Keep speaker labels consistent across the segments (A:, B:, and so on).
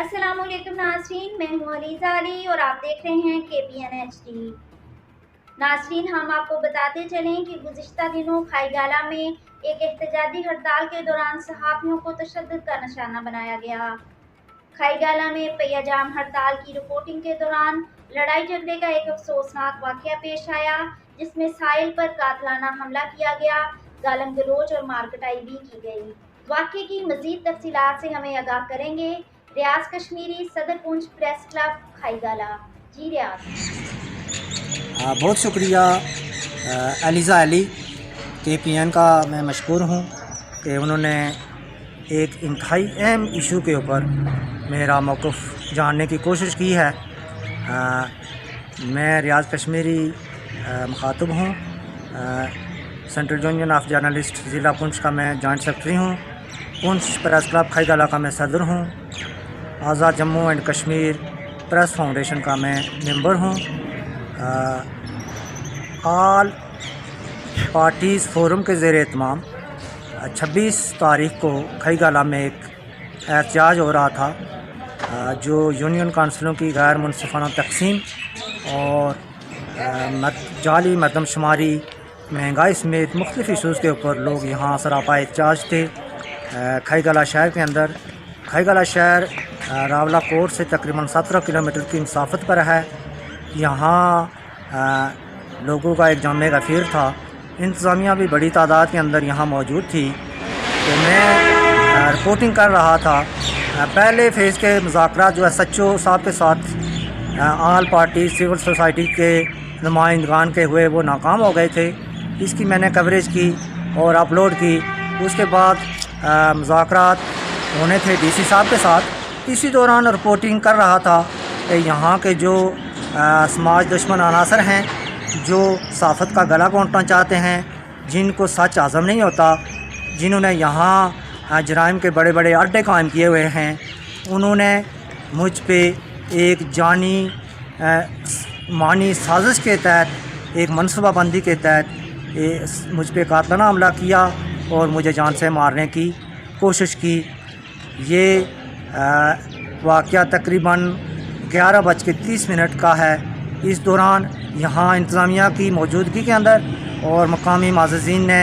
A: अस्सलाम वालेकुम नाज़रीन, मैं हूँ अलीज़ा अली और आप देख रहे हैं KPN HD। नाज़रीन, हम आपको बताते चलें कि गुज़िश्ता दिनों खाईगाला में एक एहतजाजी हड़ताल के दौरान सहाफ़ियों को तशद्दुद का निशाना बनाया गया। खाईगाला में पहिया-जाम हड़ताल की रिपोर्टिंग के दौरान लड़ाई झगड़े का एक अफसोसनाक वाक़या पेश आया, जिसमें साहिल पर कातिलाना हमला किया गया, गालम गलोच और मारकुटाई भी की गई। वाक़ये की मज़ीद तफ़सीलात से हमें आगाह करेंगे रियाज कश्मीरी, सदर पूंछ प्रेस क्लब, खाईगाला। जी रियाज।
B: बहुत शुक्रिया अलीज़ा अली KPN का मैं मशकूर हूँ कि उन्होंने एक इंतहाई अहम इशू के ऊपर मेरा मौक़िफ़ जानने की कोशिश की है। मैं रियाज कश्मीरी मुखातब हूँ। सेंट्रल यूनियन ऑफ जर्नलिस्ट ज़िला पुंछ का मैं जॉइंट सेक्रेटरी हूँ। पुंछ प्रेस क्लब खाईगाला का मैं सदर हूँ। Azad Jammu and Kashmir press foundation का मैं मेंबर हूँ। ऑल पार्टीज़ फोरम के ज़ेर एहतमाम 26 तारीख़ को खाईगाला में एक एहतजाज हो रहा था, जो यूनियन काउंसिलों की गैर मुनसिफाना तकसीम और जाली मरदमशुमारी, महंगाई समेत मुख्तलिफ़ इशूज़ के ऊपर लोग यहाँ सरापा एहतजाज थे। खाईगाला शहर के अंदर, खाईगाला शहर रावला कोट से तकरीबन 17 किलोमीटर की मसाफत पर है। यहाँ लोगों का एक जामे गफ़ीर था। इंतज़ामिया भी बड़ी तादाद के अंदर यहाँ मौजूद थी। तो मैं रिपोर्टिंग कर रहा था। पहले फ़ेज़ के मुज़ाकरात जो SHO साहब के साथ ऑल पार्टी सिविल सोसाइटी के नुमाइंदगान के हुए, वो नाकाम हो गए थे। इसकी मैंने कवरेज की और अपलोड की। उसके बाद मुज़ाकरात होने थे DC साहब के साथ। इसी दौरान रिपोर्टिंग कर रहा था कि यहाँ के जो समाज दुश्मन अनासर हैं, जो सहाफ़त का गला घोंटना चाहते हैं, जिनको सच हज़म नहीं होता, जिन्होंने यहाँ जराइम के बड़े बड़े अड्डे कायम किए हुए हैं, उन्होंने मुझ पे एक जानी मानी साजिश के तहत, एक मनसूबाबंदी के तहत मुझ पे कातिलाना हमला किया और मुझे जान से मारने की कोशिश की। ये वाक़या तकरीबन 11:30 का है। इस दौरान यहाँ इंतज़ामिया की मौजूदगी के अंदर और मकामी माज़ीन ने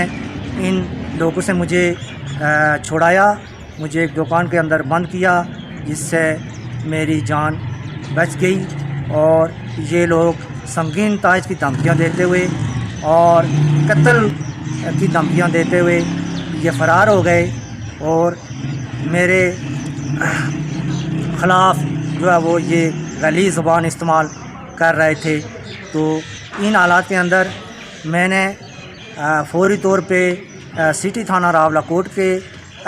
B: इन लोगों से मुझे छुड़ाया, मुझे एक दुकान के अंदर बंद किया, जिससे मेरी जान बच गई। और ये लोग संगीन ताज की धमकियाँ देते हुए और कत्ल की धमकियाँ देते हुए ये फ़रार हो गए और मेरे ख़िलाफ़ जो है वो ये गली ज़ुबान इस्तेमाल कर रहे थे। तो इन हालात के अंदर मैंने फौरी तौर पे सिटी थाना रावला कोट के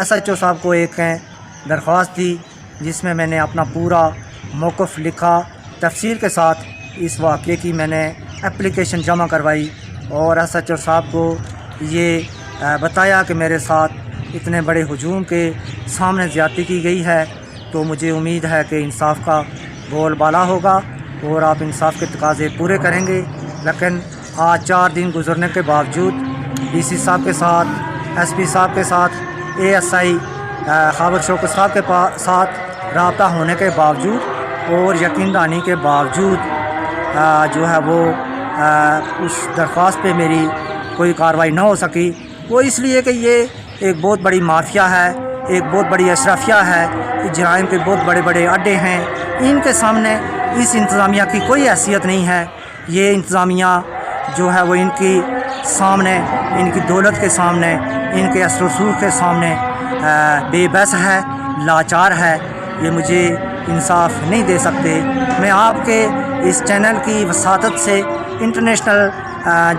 B: SHO साहब को एक दरख्वास्त दी, जिसमें मैंने अपना पूरा मौक़िफ़ लिखा, तफसील के साथ इस वाक़ये की मैंने एप्लीकेशन जमा करवाई और SHO साहब को ये बताया कि मेरे साथ इतने बड़े हुजूम के सामने ज़्यादती की गई है। तो मुझे उम्मीद है कि इंसाफ का बोलबाला होगा और आप इंसाफ के तकाज़े पूरे करेंगे। लेकिन आज 4 दिन गुजरने के बावजूद DC साहब के साथ, SP साहब के साथ, ASI खबर शौकत साहब के साथ रब्ता होने के बावजूद और यकीन दहानी के बावजूद जो है वो उस दरख्वास्त पे मेरी कोई कार्रवाई ना हो सकी। वो इसलिए कि ये एक बहुत बड़ी माफिया है, एक बहुत बड़ी अशराफिया है, जराइम के बहुत बड़े बड़े अड्डे हैं। इनके सामने इस इंतज़ामिया की कोई हैसियत नहीं है। ये इंतज़ामिया जो है वो इनकी सामने, इनकी दौलत के सामने, इनके असर रसूख के सामने बेबस है, लाचार है। ये मुझे इंसाफ नहीं दे सकते। मैं आपके इस चैनल की वसातत से इंटरनेशनल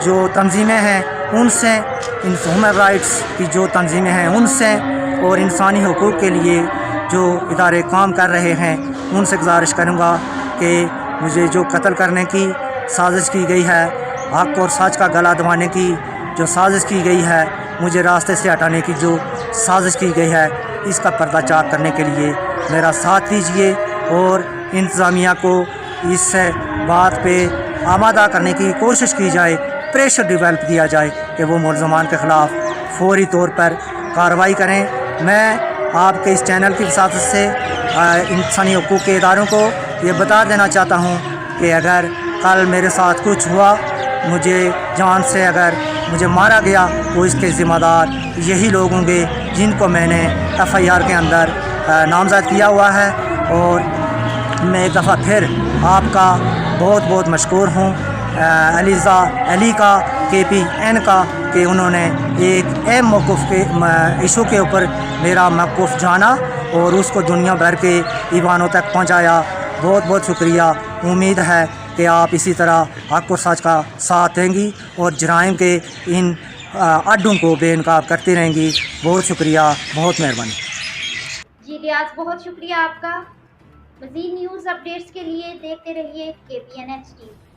B: जो तंजीमें हैं उनसे, ह्यूमन राइट्स की जो तंजीमें हैं उनसे और इंसानी हुकूक़ के लिए जो इदारे काम कर रहे हैं उनसे गुजारिश करूँगा कि मुझे जो कत्ल करने की साजिश की गई है, हक़ और सच का गला दबाने की जो साजिश की गई है, मुझे रास्ते से हटाने की जो साजिश की गई है, इसका पर्दाचार करने के लिए मेरा साथ दीजिए और इंतज़ामिया को इस बात पे आमादा करने की कोशिश की जाए, प्रेशर डेवलप किया जाए कि वो मुलज़मान के ख़िलाफ़ फौरी तौर पर कार्रवाई करें। मैं आपके इस चैनल की वसातत से इंसानी हकूक़ के इदारों को ये बता देना चाहता हूँ कि अगर कल मेरे साथ कुछ हुआ, मुझे जान से अगर मुझे मारा गया तो इसके ज़िम्मेदार यही लोग होंगे जिनको मैंने FIR के अंदर नामज़द किया हुआ है। और मैं एक दफ़ा फिर आपका बहुत बहुत मशकूर हूँ अलीज़ा अली का, KPN का, कि उन्होंने एक अहम मौक़िफ़ के इशू के ऊपर मेरा मौक़िफ़ जाना और उसको दुनिया भर के ईवानों तक पहुँचाया। बहुत बहुत शुक्रिया। उम्मीद है कि आप इसी तरह हक़ और सच का साथ देंगी और जराइम के इन अड्डों को बेनकाब करती रहेंगी। बहुत शुक्रिया, बहुत मेहरबानी।
A: जी रियाज, बहुत शुक्रिया आपका। मज़ीद न्यूज़ अपडेट्स के लिए देखते रहिए KPN HD।